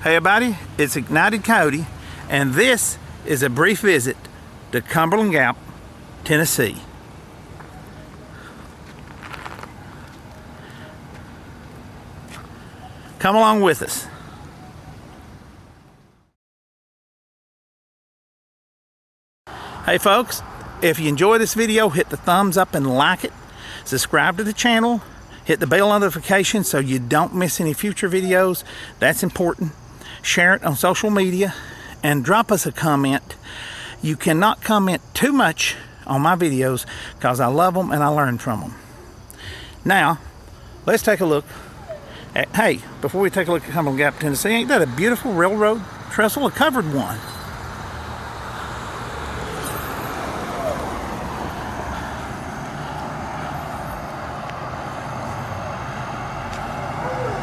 Hey everybody, it's Ignited Coyote, and this is a brief visit to Cumberland Gap, Tennessee. Come along with us. Hey folks, if you enjoy this video, hit the thumbs up and like it. Subscribe to the channel. Hit the bell notification so you don't miss any future videos. That's important. Share it on social media and drop us a comment. You cannot comment too much on my videos because I love them and I learn from them. Now, let's take a look at, hey, before we take a look at Cumberland Gap, Tennessee, ain't that a beautiful railroad trestle, a covered one?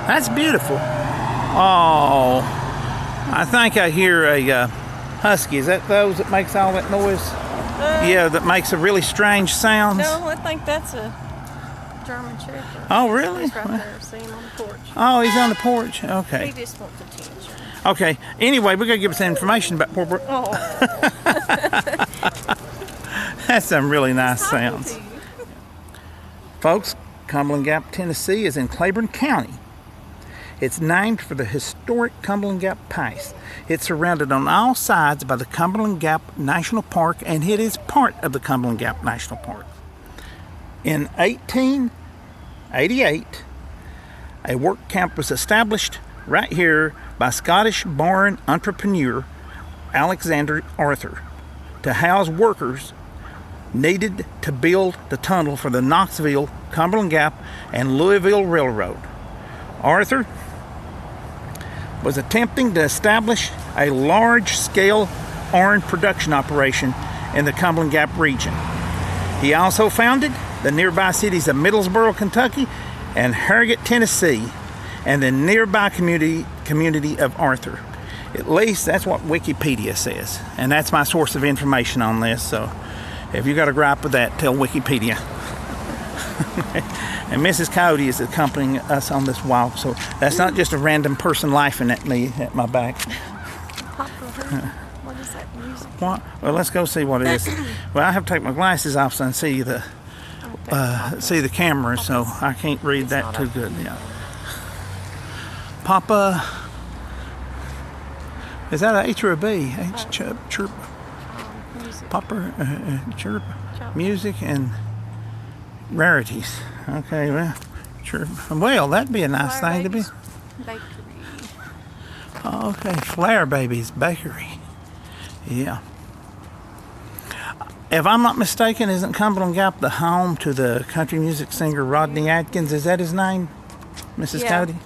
That's beautiful. Oh, I think I hear a husky. Is that those that makes all that noise? Yeah, that makes a really strange sounds. No, I think that's a German Shepherd. Oh, really? He's right there, see him on the porch. Oh, he's on the porch. Okay. He just wants attention. Okay. Anyway, we gotta give us some information about poor Brooke. Oh. That's some really nice sounds. Folks, Cumberland Gap, Tennessee is in Claiborne County. It's named for the historic Cumberland Gap Pass. It's surrounded on all sides by the Cumberland Gap National Park, and it is part of the Cumberland Gap National Park. In 1888, a work camp was established right here by Scottish-born entrepreneur Alexander Arthur to house workers needed to build the tunnel for the Knoxville, Cumberland Gap, and Louisville Railroad. Arthur was attempting to establish a large-scale iron production operation in the Cumberland Gap region. He also founded the nearby cities of Middlesboro, Kentucky, and Harrogate, Tennessee, and the nearby community of Arthur. At least that's what Wikipedia says, and that's my source of information on this. So, if you got a gripe with that, tell Wikipedia. And Mrs. Coyote is accompanying us on this walk, so that's not just a random person laughing at me at my back. What is that music? What? Well, let's go see what it is. Well, I have to take my glasses off so I can see the camera, so I can't read that too good. Yeah. Papa, is that an H or a B? H, chirp. Papa, chirp, music and rarities. Okay, well, sure. Well, that'd be a nice thing to be. Bakery. Oh, okay, Flower Babies Bakery. Yeah. If I'm not mistaken, isn't Cumberland Gap the home to the country music singer Rodney Atkins? Is that his name, Mrs. Coyote?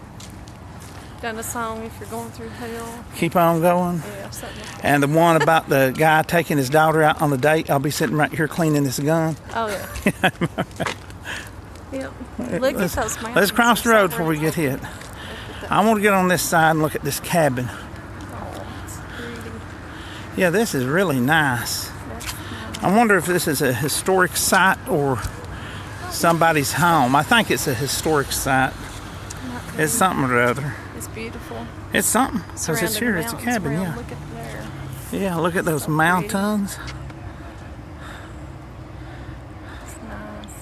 Done a song, If You're Going Through Hell. Keep on going. Yeah, something like that. And the one about the guy taking his daughter out on a date. I'll be sitting right here cleaning this gun. Oh, yeah. Yep. Look at those mountains. Let's cross the road before we get hit. I want to get on this side and look at this cabin. Oh, it's pretty. Yeah, this is really nice. I wonder if this is a historic site or somebody's home. I think it's a historic site. It's something or other. It's beautiful. It's something. Because it's here. It's a cabin, yeah. Look at there. Yeah, look at those mountains. It's nice.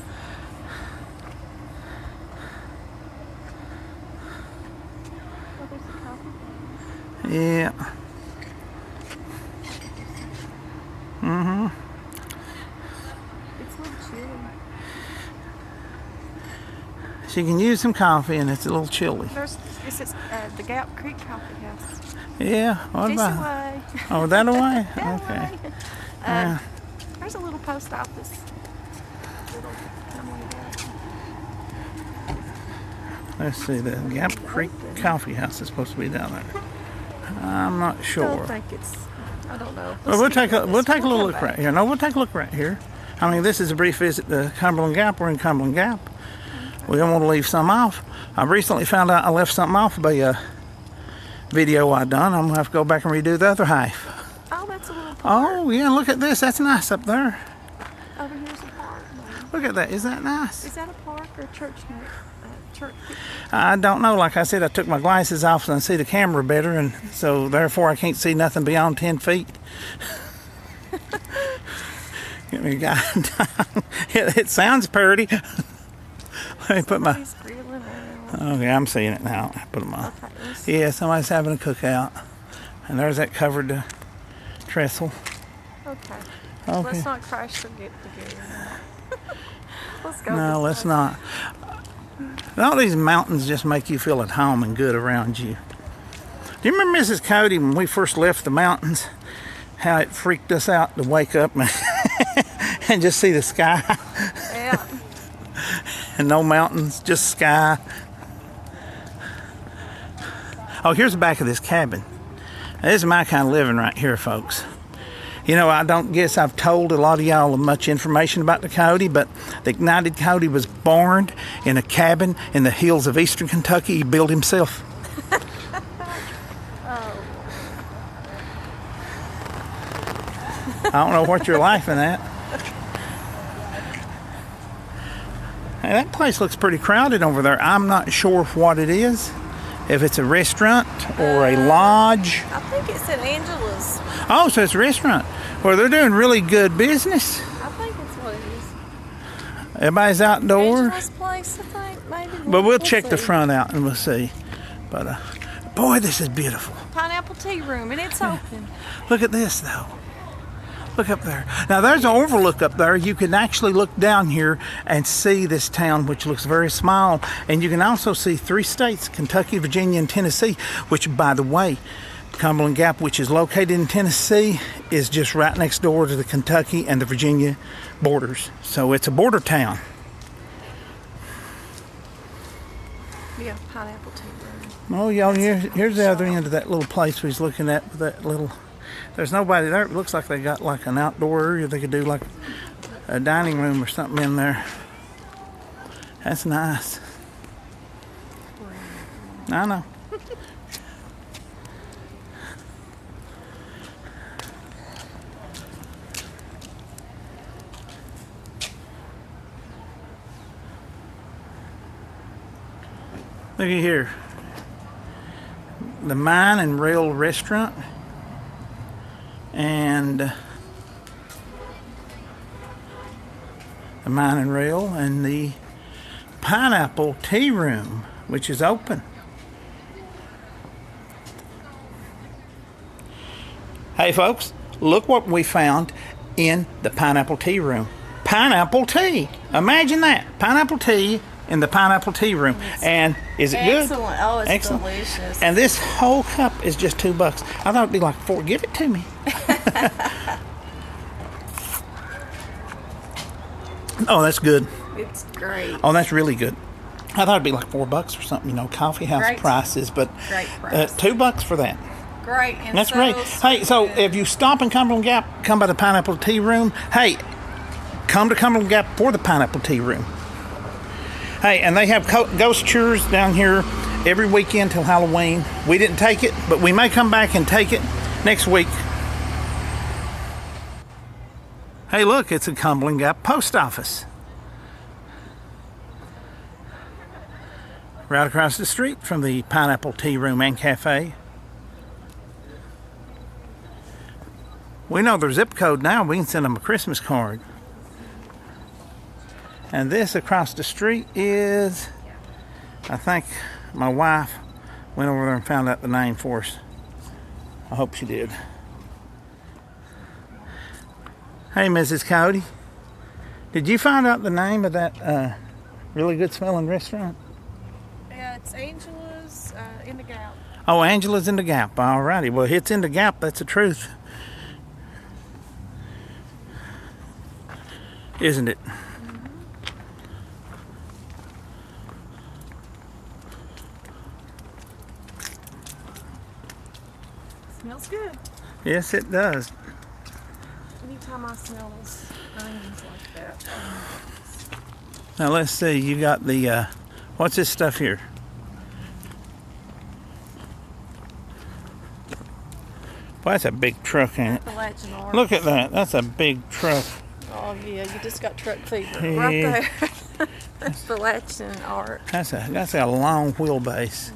Oh, there's a coffee. Yeah. Mm-hmm. It's a little chilly. She can use some coffee and it's a little chilly. This is the Gap Creek Coffee House. Yeah, what This about? way. Oh, that away? That Okay. way. Yeah. There's a little post office. Let's see, the Gap Creek Coffee House is supposed to be down there. I'm not I sure. don't think it's. I don't know. Well, we'll take a We'll look come right back. here. No, we'll take a look right here. I mean, this is a brief visit to Cumberland Gap. We're in Cumberland Gap. We don't want to leave some off. I recently found out I left something off by a video I done. I'm gonna have to go back and redo the other half. Oh, that's a little park. Oh yeah, look at this. That's nice up there. Over here's a park. Look at that. Is that nice? Is that a park or a church? turkey? I don't know. Like I said, I took my glasses off and I see the camera better, and so therefore I can't see nothing beyond 10 feet. Get me a guy. It sounds pretty. Let me put my. Okay, I'm seeing it now. Put them on. Okay, yeah, somebody's having a cookout, and there's that covered trestle. Okay. Okay. Let's not crash the get together. Let's go. No, let's not. All these mountains just make you feel at home and good around you. Do you remember Mrs. Coyote when we first left the mountains? How it freaked us out to wake up and just see the sky. Yeah. And no mountains, just sky. Oh, here's the back of this cabin. This is my kind of living right here, folks. You know, I don't guess I've told a lot of y'all much information about the Coyote, but the Ignited Coyote was born in a cabin in the hills of eastern Kentucky. He built himself. I don't know what you're laughing at. Hey, that place looks pretty crowded over there. I'm not sure what it is. If it's a restaurant or a lodge. I think it's at Angela's. Oh, so it's a restaurant. Well, they're doing really good business. I think it's what it is. Everybody's outdoors. Angela's place, I think, maybe. But we'll check the see. front out and we'll see. But, boy, this is beautiful. Pineapple tea room, and it's open. Look at this, though. Look up there. Now, there's an overlook up there. You can actually look down here and see this town, which looks very small. And you can also see 3 states, Kentucky, Virginia, and Tennessee, which, by the way, Cumberland Gap, which is located in Tennessee, is just right next door to the Kentucky and the Virginia borders. So it's a border town. Yeah, pineapple tea room. Oh, y'all, here's the other end of that little place we was looking at with that little... There's nobody there. It looks like they got like an outdoor area. They could do like a dining room or something in there. That's nice. I know. Look at here. The Mine and Rail Restaurant. And the Mine and Rail and the Pineapple Tea Room, which is open. Hey folks, look what we found in the Pineapple Tea Room. Pineapple tea. Imagine that. Pineapple tea in the Pineapple Tea Room. And is it good? Excellent. Oh, it's Excellent. delicious. And this whole cup is just $2. I thought it'd be like $4. Give it to me. Oh, that's good. It's great. Oh, that's really good. I thought it'd be like $4 or something, you know, coffee house Great. prices, but Great price. $2 for that. Great. And That's so great. Hey, so good. if you stop in Cumberland Gap, come by the Pineapple Tea Room. Hey, come to Cumberland Gap for the Pineapple Tea Room. Hey, and they have ghost tours down here every weekend till Halloween. We didn't take it, but we may come back and take it next week. Hey, look, it's a Cumberland Gap post office. Right across the street from the Pineapple Tea Room and Cafe. We know their zip code now. We can send them a Christmas card. And this across the street is, I think my wife went over there and found out the name for us. I hope she did. Hey, Mrs. Coyote, did you find out the name of that really good smelling restaurant? Yeah, it's Angela's in the Gap. Oh, Angela's in the Gap. Alrighty. Well, it's in the Gap. That's the truth. Isn't it? Smells good. Yes, it does. Anytime I smell those onions like that. Now let's see. You got the what's this stuff here? Well, that's a big truck, ain't it? Appalachian orange. Look at that. That's a big truck. Oh yeah, you just got truck fever Yeah. right there. Appalachian art. That's a long wheelbase.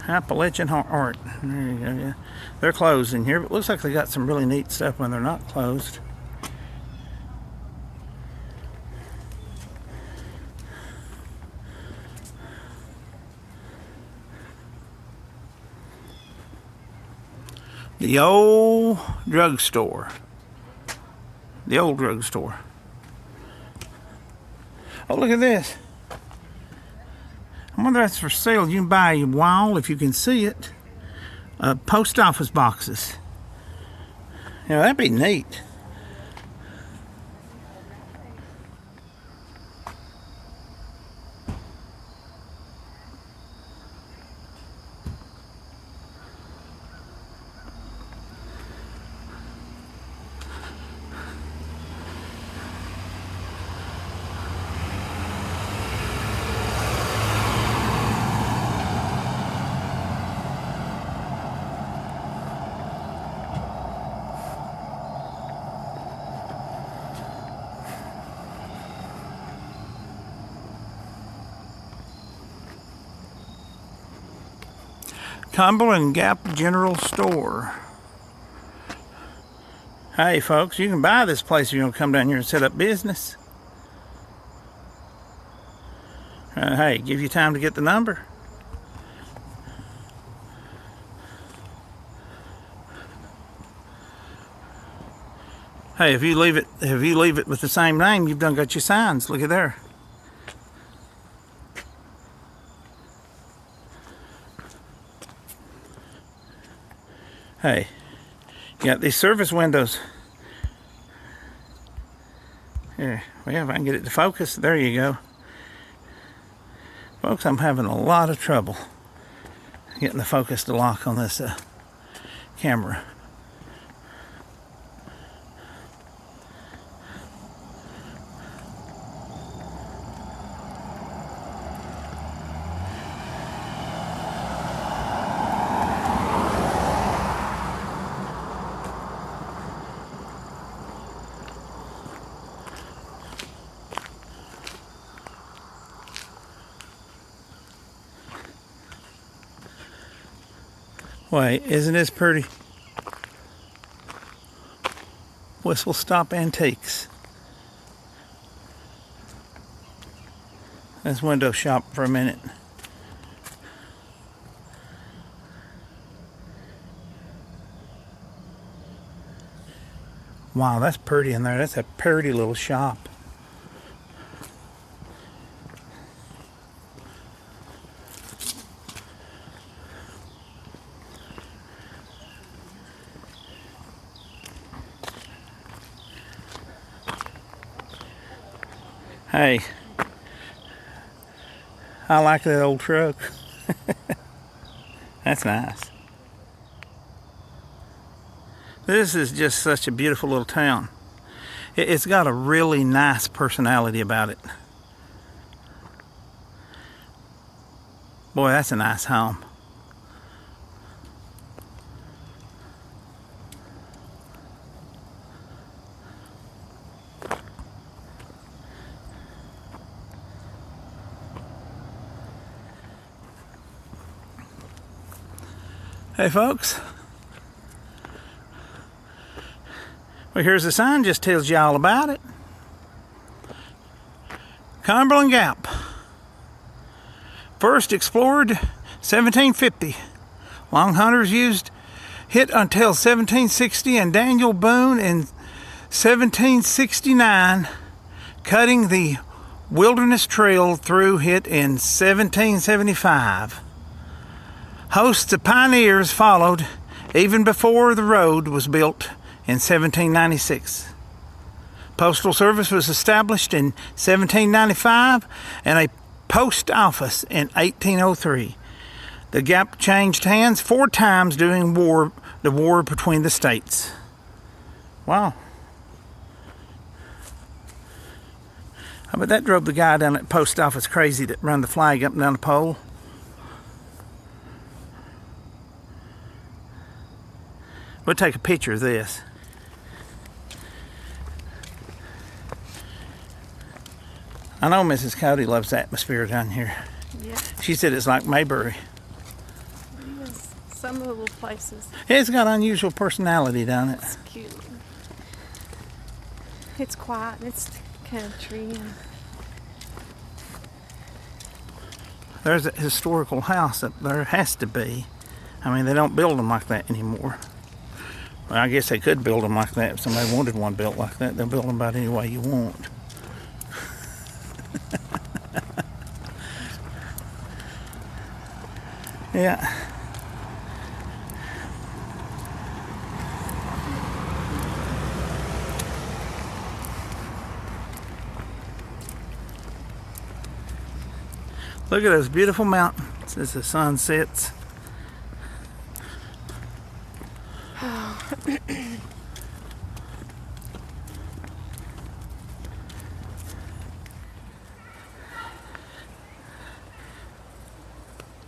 Appalachian art. There you go. Yeah. They're closed in here, but it looks like they got some really neat stuff when they're not closed. The old drugstore. The old drugstore. Oh, look at this. I wonder if that's for sale. You can buy a wall, if you can see it. Post office boxes. You know, that'd be neat. Cumberland Gap General Store. Hey folks, you can buy this place if you're going to come down here and set up business. Hey, give you time to get the number. Hey, if you leave it with the same name, you've done got your signs. Look at there. Hey, you got these service windows. Here, well, if I can get it to focus, there you go. Folks, I'm having a lot of trouble getting the focus to lock on this camera. Wait, isn't this pretty? Whistle Stop Antiques. Let's window shop for a minute. Wow, that's pretty in there. That's a pretty little shop. Hey, I like that old truck. That's nice. This is just such a beautiful little town. It's got a really nice personality about it. Boy, that's a nice home. Hey folks, well here's the sign, just tells you all about it. Cumberland Gap, first explored 1750. Long hunters used it until 1760 and Daniel Boone in 1769, cutting the wilderness trail through it in 1775. Hosts of pioneers followed even before the road was built in 1796. Postal service was established in 1795 and a post office in 1803. The Gap changed hands 4 times during the war between the states. Wow. I bet that drove the guy down at the post office crazy that run the flag up and down the pole. We'll take a picture of this. I know Mrs. Coyote loves the atmosphere down here. Yeah. She said it's like Mayberry. Yes. Some little places. It's got unusual personality, down it? It's cute. It's quiet and it's country. And There's a historical house up there. Has to be. I mean, they don't build them like that anymore. Well, I guess they could build them like that if somebody wanted one built like that. They'll build them about any way you want. Yeah. Look at those beautiful mountains as the sun sets.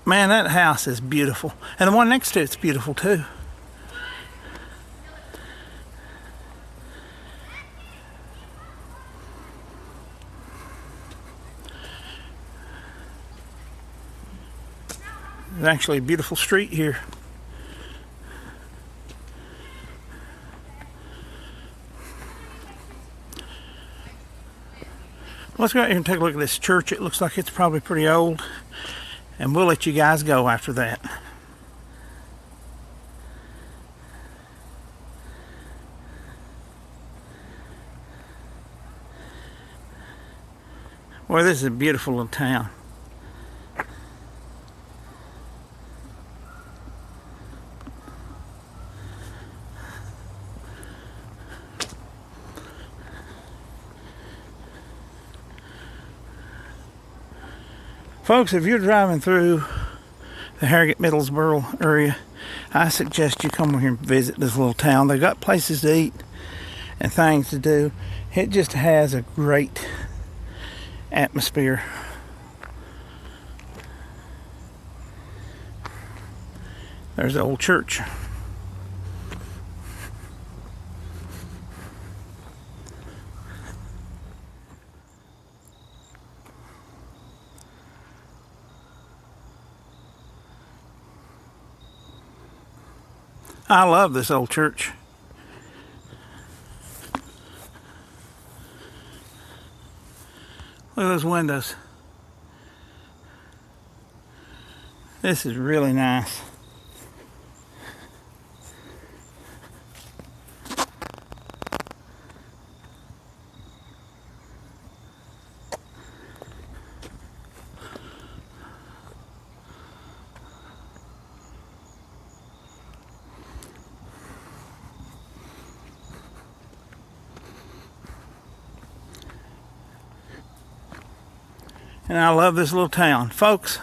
Man, that house is beautiful. And the one next to it's beautiful too. There's actually a beautiful street here. Let's go out here and take a look at this church. It looks like it's probably pretty old. And we'll let you guys go after that. Well, this is a beautiful little town. Folks, if you're driving through the Harrogate-Middlesboro area, I suggest you come over here and visit this little town. They've got places to eat and things to do. It just has a great atmosphere. There's the old church. I love this old church. Look at those windows. This is really nice. And I love this little town. Folks,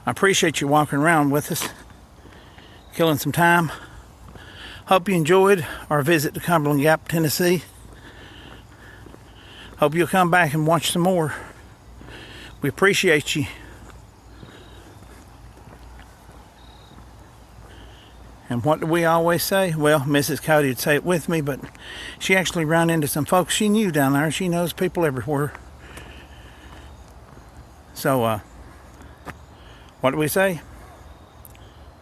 I appreciate you walking around with us, killing some time. Hope you enjoyed our visit to Cumberland Gap, Tennessee. Hope you'll come back and watch some more. We appreciate you. And what do we always say? Well, Mrs. Coyote would say it with me, but she actually ran into some folks she knew down there. She knows people everywhere. So, what do we say?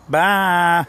Bye.